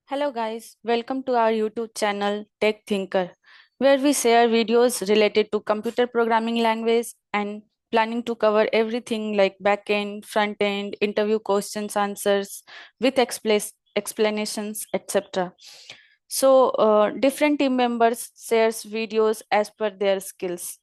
Hello guys, welcome to our YouTube channel Tech Thinker, where we share videos related to computer programming language and planning to cover everything like backend, front end, interview questions, answers with explanations, etc. So different team members shares videos as per their skills.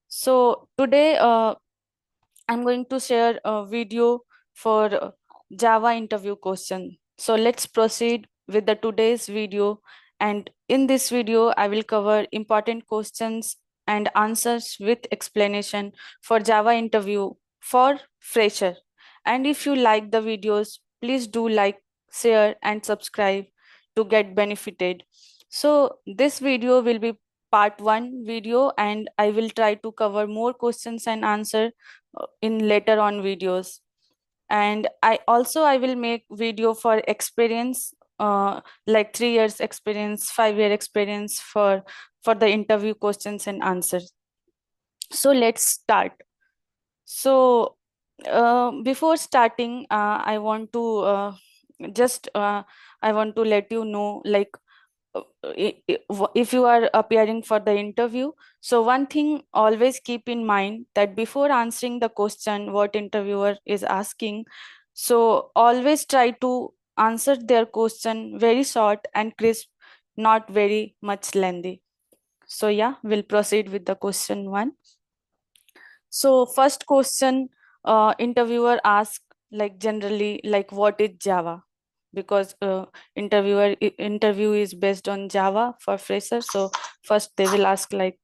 So today I'm going to share a video for Java interview question. So let's proceed with the today's video. And in this video, I will cover important questions and answers with explanation for Java interview for fresher. And if you like the videos, please do like, share, and subscribe to get benefited. So this video will be part one video, and I will try to cover more questions and answer in later on videos. And I will make video for experience, like 3 years experience, 5 year experience for the interview questions and answers. So let's start. So before starting, just I want to let you know, like, if you are appearing for the interview, so one thing always keep in mind that before answering the question what interviewer is asking, so always try to answer their question very short and crisp, not very much lengthy. So yeah, we'll proceed with the question one. So first question, interviewer ask, like, generally, like, what is Java? Because interview is based on Java for freshers. So first they will ask, like,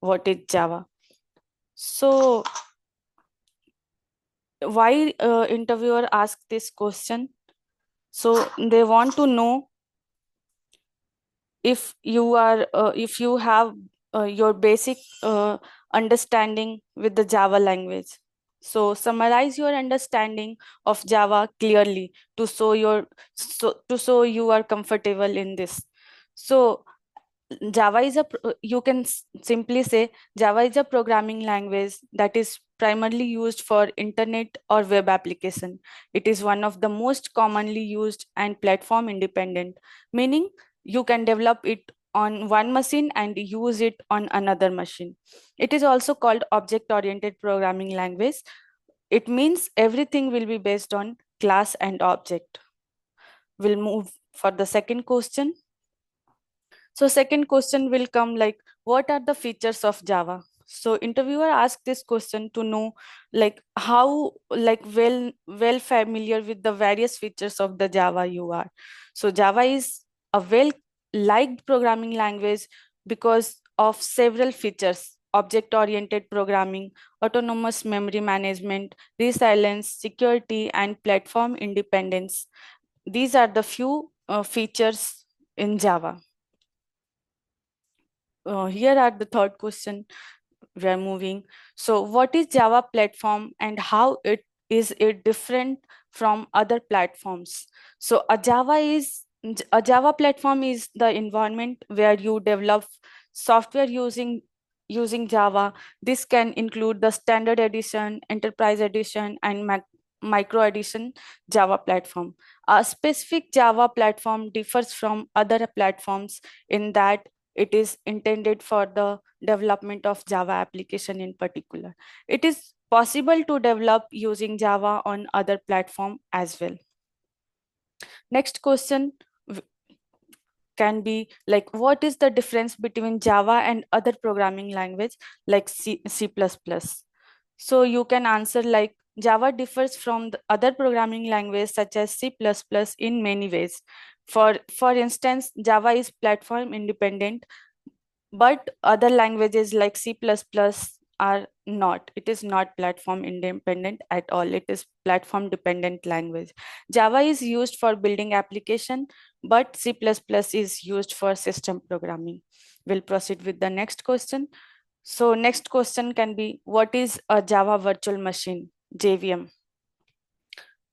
what is Java? So why interviewer ask this question? So they want to know if you have your basic understanding with the Java language. So summarize your understanding of Java clearly to show you are comfortable in this. So Java is you can simply say Java is a programming language that is primarily used for internet or web application. It is one of the most commonly used and platform independent, meaning you can develop it on one machine and use it on another machine. It is also called object oriented programming language. It means everything will be based on class and object. We'll move for the second question. So second question will come, like, what are the features of Java? So interviewer asked this question to know, like, how, like, well familiar with the various features of the Java you are. So Java is a well liked programming language because of several features: object oriented programming, autonomous memory management, resilience, security, and platform independence. These are the few features in Java. Here are the third question we are moving. So what is Java platform and how it different from other platforms? So a Java platform is the environment where you develop software using Java. This can include the standard edition, enterprise edition, and micro edition Java platform. A specific Java platform differs from other platforms in that it is intended for the development of Java application in particular. It is possible to develop using Java on other platform as well. Next question can be, like, what is the difference between Java and other programming language like C++? So you can answer, like, Java differs from the other programming language such as C++ in many ways. For instance, Java is platform independent, but other languages like C++ are not. It is not platform independent at all. It is platform dependent language. Java is used for building application, but C++ is used for system programming. We'll proceed with the next question. So next question can be, what is a Java virtual machine, JVM?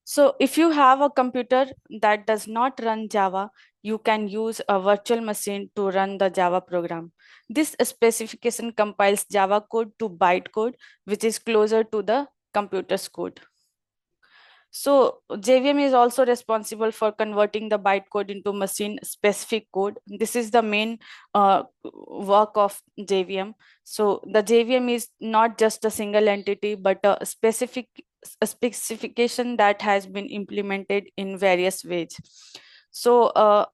So if you have a computer that does not run Java, you can use a virtual machine to run the Java program. This specification compiles Java code to bytecode, which is closer to the computer's code. So JVM is also responsible for converting the bytecode into machine specific code. This is the main work of JVM. So the JVM is not just a single entity, but a specification that has been implemented in various ways. So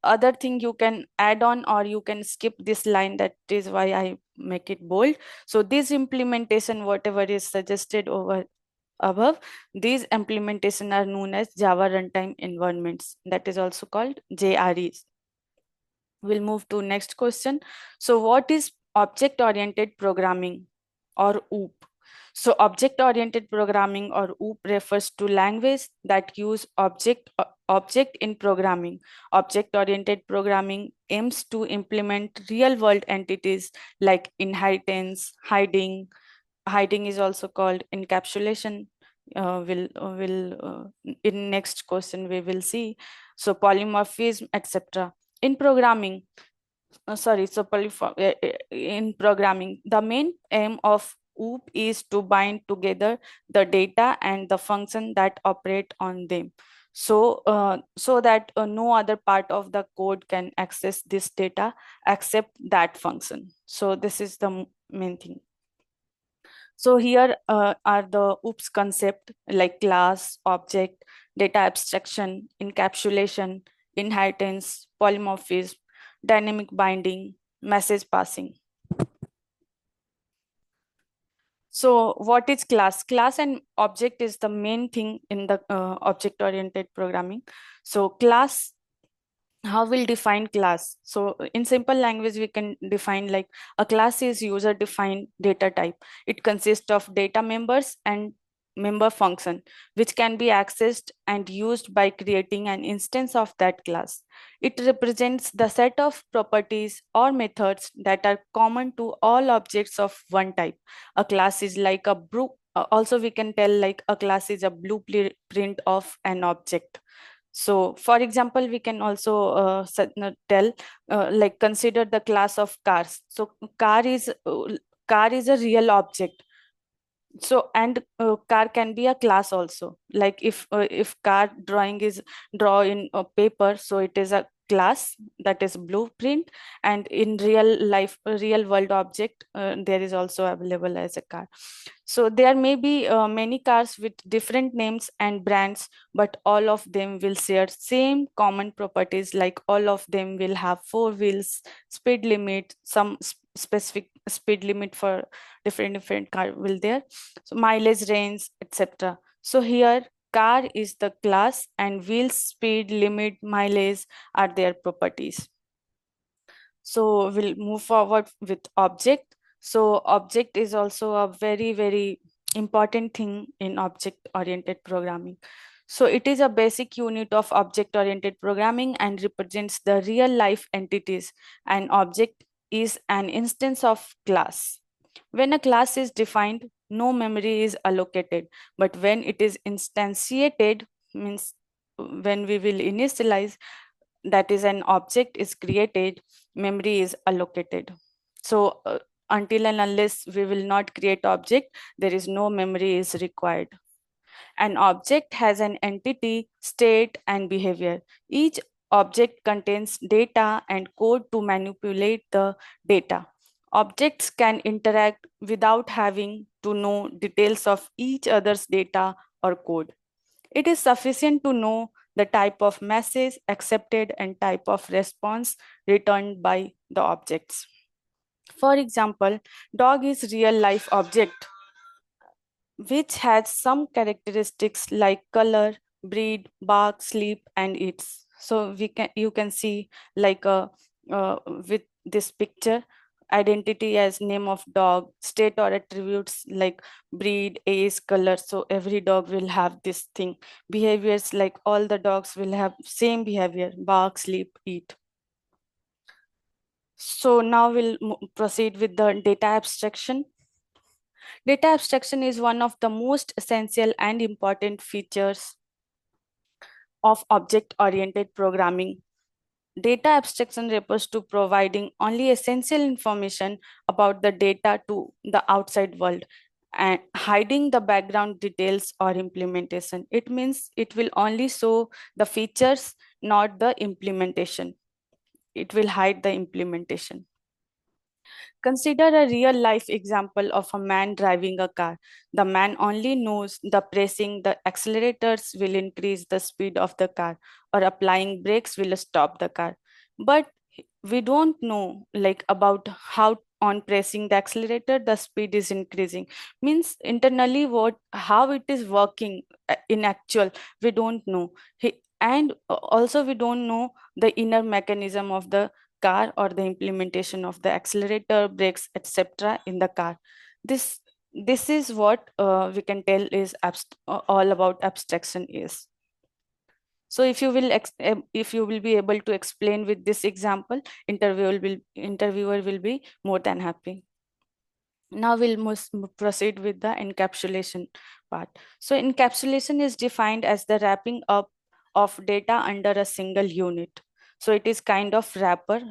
other thing you can add on, or you can skip this line. That is why I make it bold. So this implementation, whatever is suggested over above, these implementation are known as Java Runtime Environments. That is also called JREs. We'll move to next question. So what is object oriented programming, or OOP? So object oriented programming, or OOP, refers to language that use object in programming. Object oriented programming aims to implement real world entities like inheritance, hiding is also called encapsulation. In next question we will see. So polymorphism, etc. In programming, in programming, the main aim of OOP is to bind together the data and the function that operate on them. So that no other part of the code can access this data except that function. So this is the main thing. So here are the OOPS concept like class, object, data abstraction, encapsulation, inheritance, polymorphism, dynamic binding, message passing. So what is class? Class and object is the main thing in the object-oriented programming. So class, how we'll define class? So in simple language we can define like a class is user defined data type. It consists of data members and member function, which can be accessed and used by creating an instance of that class. It represents the set of properties or methods that are common to all objects of one type. A class is like a also we can tell like a class is a blueprint of an object. So, for example, we can also tell, like, consider the class of cars. So, car is a real object. So, and car can be a class also. Like, if car drawing is draw in paper, so it is a class, that is blueprint. And in real life, real world object, there is also available as a car. So there may be many cars with different names and brands, but all of them will share same common properties, like all of them will have four wheels, speed limit, some specific speed limit for different car will there, so mileage range, etc. So here car is the class and wheels, speed limit, mileage are their properties. So we'll move forward with object. So object is also a very important thing in object oriented programming. So it is a basic unit of object oriented programming and represents the real life entities. An object is an instance of class. When a class is defined, no memory is allocated, but when it is instantiated, means when we will initialize, that is an object is created, memory is allocated. So until and unless we will not create object, there is no memory is required. An object has an entity, state, and behavior. Each object contains data and code to manipulate the data. Objects can interact without having to know details of each other's data or code. It is sufficient to know the type of message accepted and type of response returned by the objects. For example, dog is real life object which has some characteristics like color, breed, bark, sleep, and eats. So you can see like with this picture, identity as name of dog, state or attributes like breed, age, color. So every dog will have this thing. Behaviors, like all the dogs will have same behavior: bark, sleep, eat. So now we'll proceed with the data abstraction. Data abstraction is one of the most essential and important features of object-oriented programming. Data abstraction refers to providing only essential information about the data to the outside world. and hiding the background details or implementation. It means it will only show the features, not the implementation. It will hide the implementation. Consider a real life example of a man driving a car. The man only knows the pressing the accelerators will increase the speed of the car, or applying brakes will stop the car. But we don't know like about how on pressing the accelerator the speed is increasing, means internally what how it is working in actual, we don't know. And also we don't know the inner mechanism of the car or the implementation of the accelerator, brakes, etc. in the car. This this is what we can tell is all about abstraction is. So if you will be able to explain with this example, interviewer will be more than happy. Now we'll proceed with the encapsulation part. So encapsulation is defined as the wrapping up of data under a single unit. So it is kind of wrapper,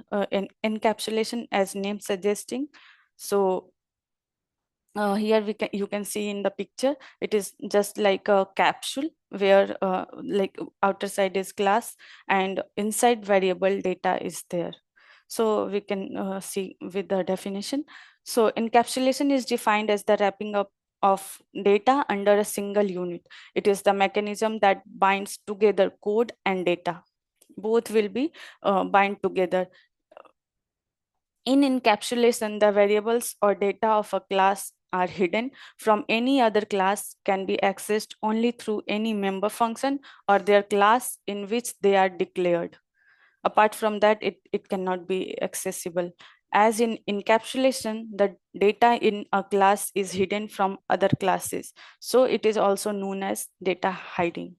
encapsulation as name suggesting. So here you can see in the picture, it is just like a capsule where like outer side is class and inside variable data is there. So we can see with the definition. So encapsulation is defined as the wrapping up of data under a single unit. It is the mechanism that binds together code and data. Both will be bind together. In encapsulation, the variables or data of a class are hidden from any other class, can be accessed only through any member function or their class in which they are declared. Apart from that, it cannot be accessible. As in encapsulation, the data in a class is hidden from other classes. So it is also known as data hiding.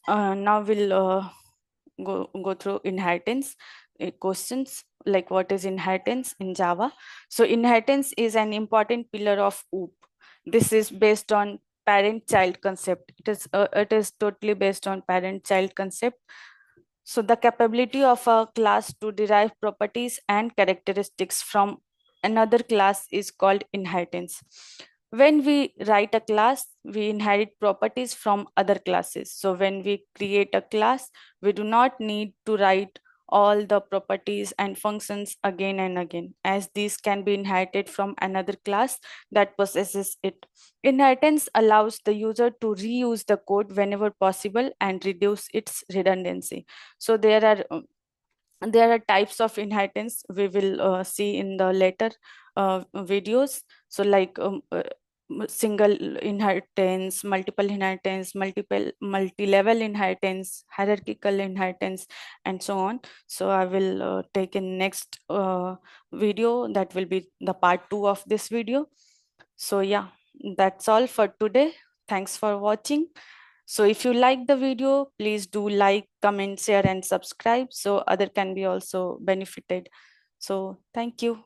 Now we'll go through inheritance questions, like what is inheritance in Java. So inheritance is an important pillar of OOP. This is based on parent child concept. It is totally based on parent child concept. So the capability of a class to derive properties and characteristics from another class is called inheritance. When we write a class, we inherit properties from other classes. So when we create a class, we do not need to write all the properties and functions again and again, as these can be inherited from another class that possesses it. Inheritance allows the user to reuse the code whenever possible and reduce its redundancy. So there are types of inheritance we will see in the later videos. So like single inheritance, multiple inheritance, multi-level inheritance, hierarchical inheritance, and so on. So I will take in next video, that will be the part 2 of this video. So yeah, that's all for today. Thanks for watching. So if you like the video, please do like, comment, share, and subscribe so other can be also benefited. So thank you.